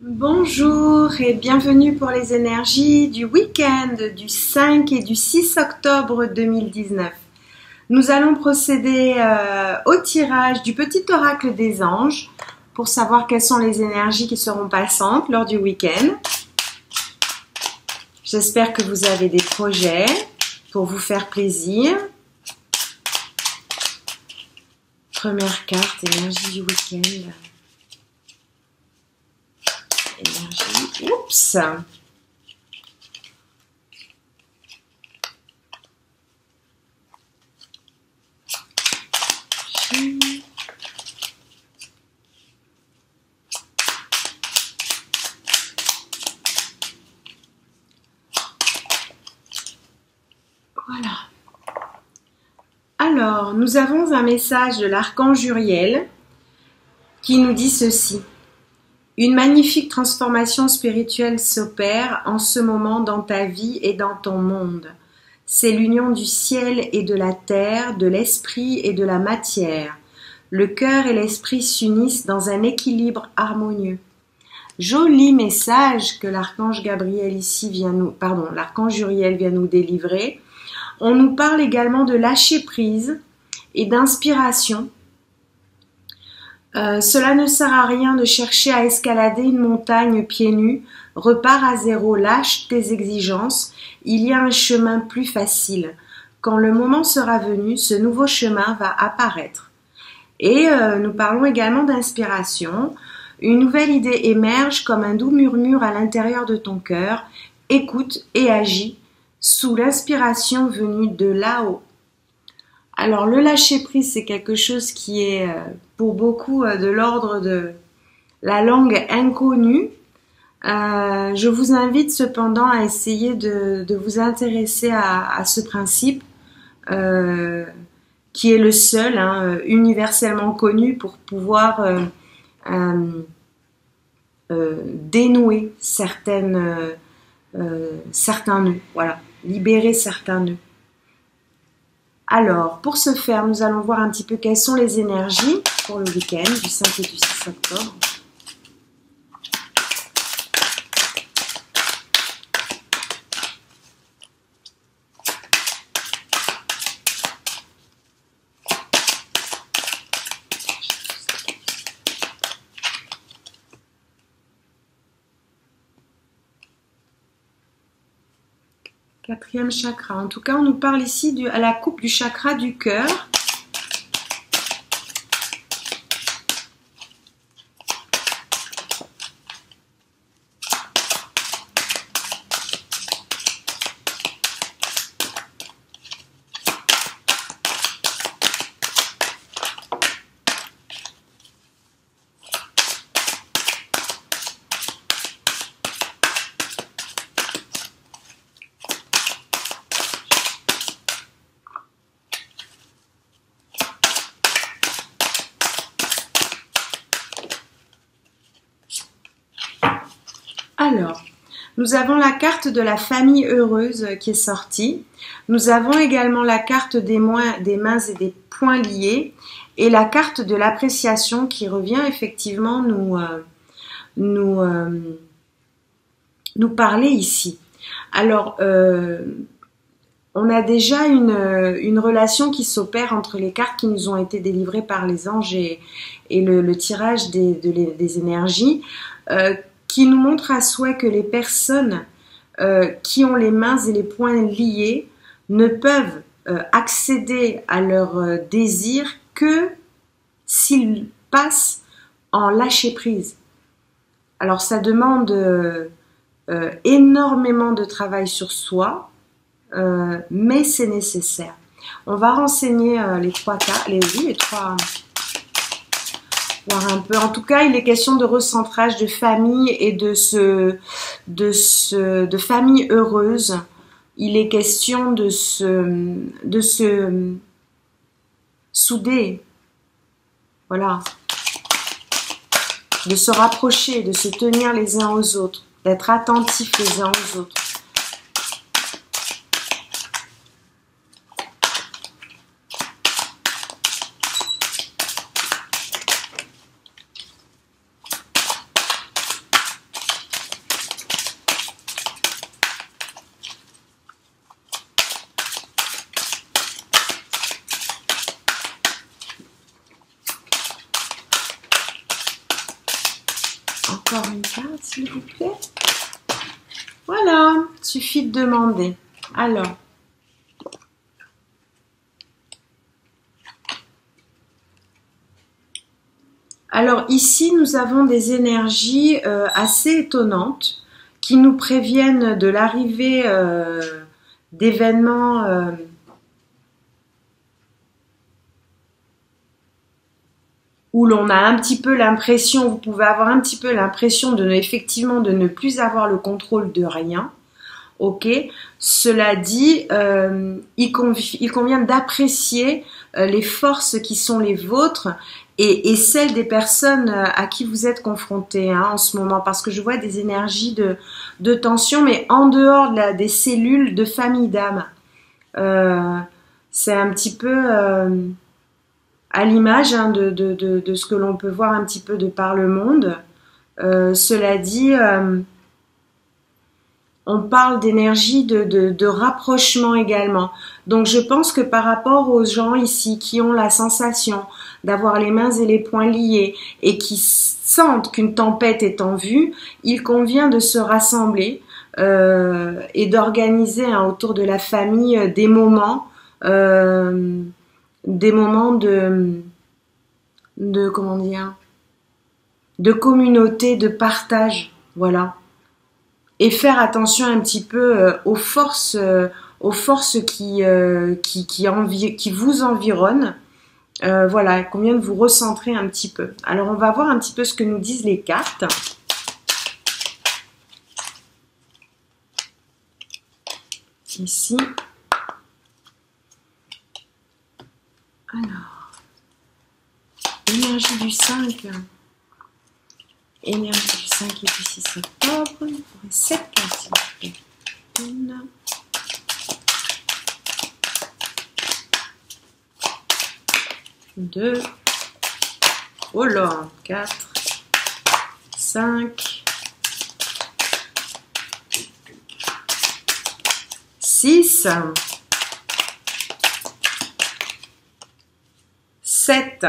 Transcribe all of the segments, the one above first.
Bonjour et bienvenue pour les énergies du week-end du 5 et du 6 octobre 2019. Nous allons procéder au tirage du petit oracle des anges pour savoir quelles sont les énergies qui seront passantes lors du week-end. J'espère que vous avez des projets pour vous faire plaisir. Première carte, énergie du week-end. Énergie. Oups. Voilà. Alors, nous avons un message de l'archange Uriel qui nous dit ceci. Une magnifique transformation spirituelle s'opère en ce moment dans ta vie et dans ton monde. C'est l'union du ciel et de la terre, de l'esprit et de la matière. Le cœur et l'esprit s'unissent dans un équilibre harmonieux. Joli message que l'archange Gabriel ici l'archange Uriel vient nous délivrer. On nous parle également de lâcher prise et d'inspiration. Cela ne sert à rien de chercher à escalader une montagne pieds nus. Repars à zéro, lâche tes exigences. Il y a un chemin plus facile. Quand le moment sera venu, ce nouveau chemin va apparaître. Et nous parlons également d'inspiration. Une nouvelle idée émerge comme un doux murmure à l'intérieur de ton cœur. Écoute et agis sous l'inspiration venue de là-haut. Alors le lâcher-prise, c'est quelque chose qui est pour beaucoup de l'ordre de la langue inconnue. Je vous invite cependant à essayer de vous intéresser à ce principe qui est le seul universellement connu pour pouvoir dénouer certains nœuds, voilà, libérer certains nœuds. Alors, pour ce faire, nous allons voir un petit peu quelles sont les énergies pour le week-end du 5 et du 6 octobre. Quatrième chakra. En tout cas, on nous parle ici à la coupe du chakra du cœur. Alors, nous avons la carte de la famille heureuse qui est sortie. Nous avons également la carte des mains et des poings liés et la carte de l'appréciation qui revient effectivement nous parler ici. Alors, on a déjà une relation qui s'opère entre les cartes qui nous ont été délivrées par les anges et le tirage des énergies. Qui nous montre à souhait que les personnes qui ont les mains et les poings liés ne peuvent accéder à leur désir que s'ils passent en lâcher prise. Alors ça demande énormément de travail sur soi, mais c'est nécessaire. On va renseigner les trois cas, les trois. Voir un peu. En tout cas, il est question de recentrage de famille et de famille heureuse. Il est question de se souder. Voilà. De se rapprocher, de se tenir les uns aux autres, d'être attentifs les uns aux autres. carte, s'il vous plaît. Voilà, suffit de demander. Alors ici, nous avons des énergies assez étonnantes qui nous préviennent de l'arrivée d'événements où l'on a un petit peu l'impression, vous pouvez avoir un petit peu l'impression de effectivement de ne plus avoir le contrôle de rien. Ok. Cela dit, il convient d'apprécier les forces qui sont les vôtres et celles des personnes à qui vous êtes confrontés en ce moment, parce que je vois des énergies de tension, mais en dehors des cellules de famille d'âme. C'est un petit peu à l'image de ce que l'on peut voir un petit peu de par le monde. Cela dit, on parle d'énergie de rapprochement également. Donc je pense que par rapport aux gens ici qui ont la sensation d'avoir les mains et les poings liés et qui sentent qu'une tempête est en vue, il convient de se rassembler et d'organiser autour de la famille des moments comment dire, de communauté, de partage, voilà. Et faire attention un petit peu aux forces qui vous environnent. Voilà, il convient de vous recentrer un petit peu. Alors, on va voir un petit peu ce que nous disent les cartes. Ici. Alors, énergie du 5. Énergie du 5 et du 6 octobre. Il faudrait 7 cartes, s'il vous plaît. 1, 2, oh là, 4, 5, 6, 7.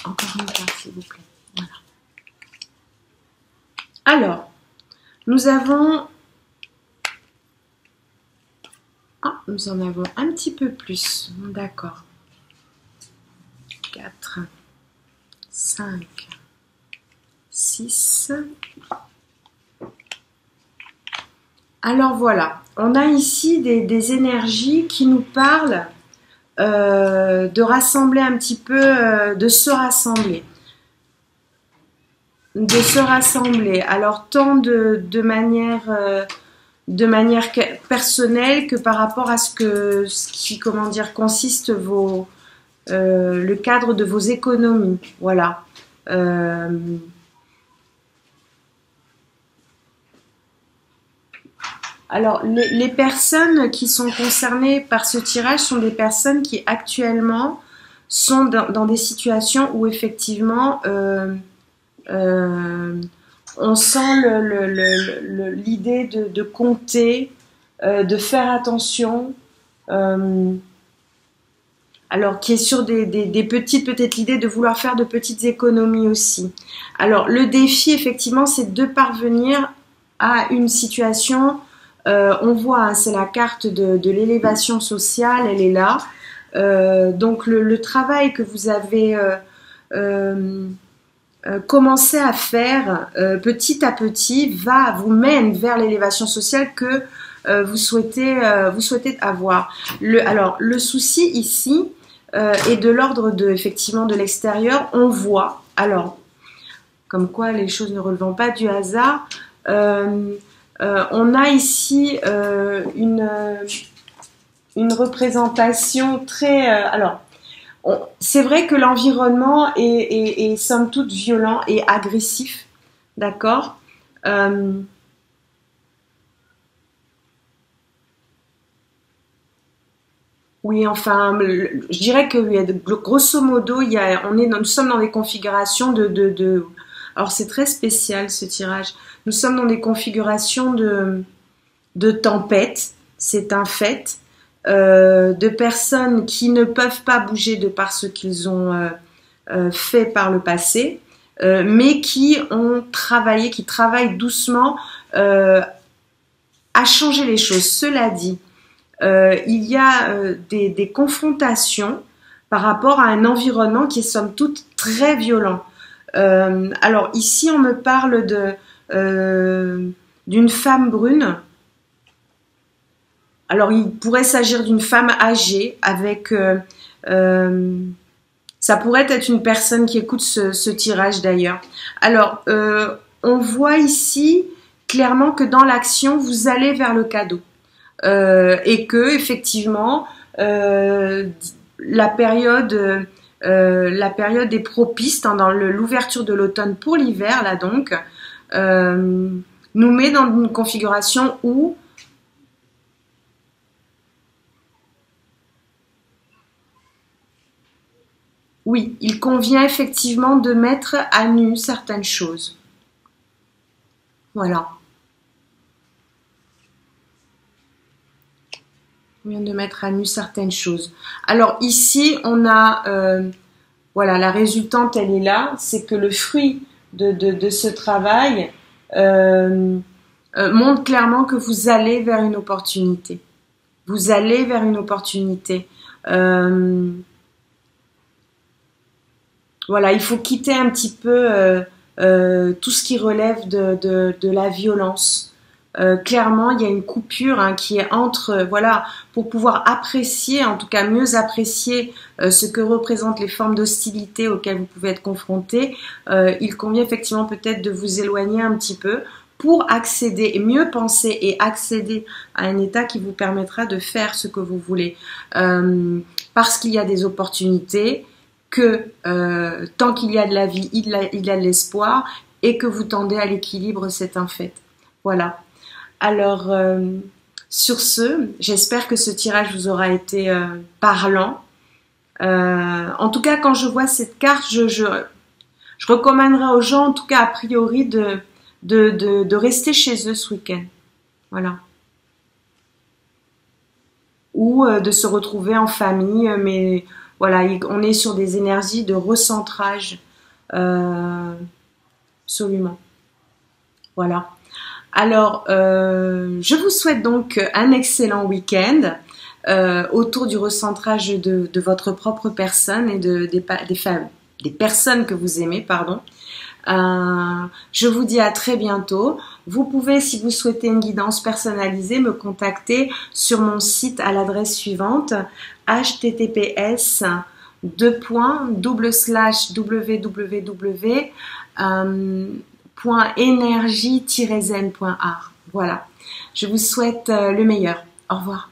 Encore une carte, s'il vous plaît. Voilà. Alors, nous avons... Ah, nous en avons un petit peu plus. D'accord. 4, 5, 6. Alors voilà, on a ici des énergies qui nous parlent de rassembler un petit peu, de se rassembler. Alors tant de manière personnelle que par rapport à ce qui, comment dire, consiste le cadre de vos économies. Voilà. Alors, les personnes qui sont concernées par ce tirage sont des personnes qui actuellement sont dans des situations où effectivement on sent l'idée de compter, de faire attention, alors qui est sur des petites, peut-être l'idée de vouloir faire de petites économies aussi. Alors le défi effectivement c'est de parvenir à une situation, on voit, c'est la carte de l'élévation sociale, elle est là. Donc le travail que vous avez commencé à faire petit à petit vous mène vers l'élévation sociale que vous souhaitez avoir. Alors le souci ici est de l'ordre effectivement de l'extérieur. On voit, alors comme quoi les choses ne relevant pas du hasard, on a ici une représentation très... alors, c'est vrai que l'environnement est somme toute violent et agressif, d'accord. Oui, enfin, je dirais que grosso modo, nous sommes dans des configurations Alors c'est très spécial ce tirage. Nous sommes dans des configurations de tempête, c'est un fait, de personnes qui ne peuvent pas bouger de par ce qu'ils ont fait par le passé, mais qui ont travaillé, qui travaillent doucement à changer les choses. Cela dit, il y a des confrontations par rapport à un environnement qui est somme toute très violent. Alors ici on me parle d'une femme brune. Alors il pourrait s'agir d'une femme âgée avec ça pourrait être une personne qui écoute ce tirage d'ailleurs. Alors on voit ici clairement que dans l'action vous allez vers le cadeau et que effectivement la période est propice dans l'ouverture de l'automne pour l'hiver, là donc, nous met dans une configuration où oui, il convient effectivement de mettre à nu certaines choses. Voilà. Il convient de mettre à nu certaines choses. Alors ici, on a... voilà, la résultante, elle est là. C'est que le fruit de ce travail montre clairement que vous allez vers une opportunité. Vous allez vers une opportunité. Voilà, il faut quitter un petit peu tout ce qui relève de la violence. Clairement, il y a une coupure qui est entre, voilà, pour pouvoir apprécier, en tout cas mieux apprécier ce que représentent les formes d'hostilité auxquelles vous pouvez être confronté, il convient effectivement peut-être de vous éloigner un petit peu pour accéder, et mieux penser et accéder à un état qui vous permettra de faire ce que vous voulez. Parce qu'il y a des opportunités, que tant qu'il y a de la vie, il y a de l'espoir, et que vous tendez à l'équilibre, c'est un fait. Voilà. Alors, sur ce, j'espère que ce tirage vous aura été parlant. En tout cas, quand je vois cette carte, je recommanderais aux gens, en tout cas a priori, de rester chez eux ce week-end. Voilà. Ou de se retrouver en famille, mais voilà, on est sur des énergies de recentrage. Absolument. Voilà. Alors, je vous souhaite donc un excellent week-end autour du recentrage de votre propre personne et des personnes que vous aimez, pardon. Je vous dis à très bientôt. Vous pouvez, si vous souhaitez une guidance personnalisée, me contacter sur mon site à l'adresse suivante https://www.energie-zen.art. Voilà. Je vous souhaite le meilleur. Au revoir.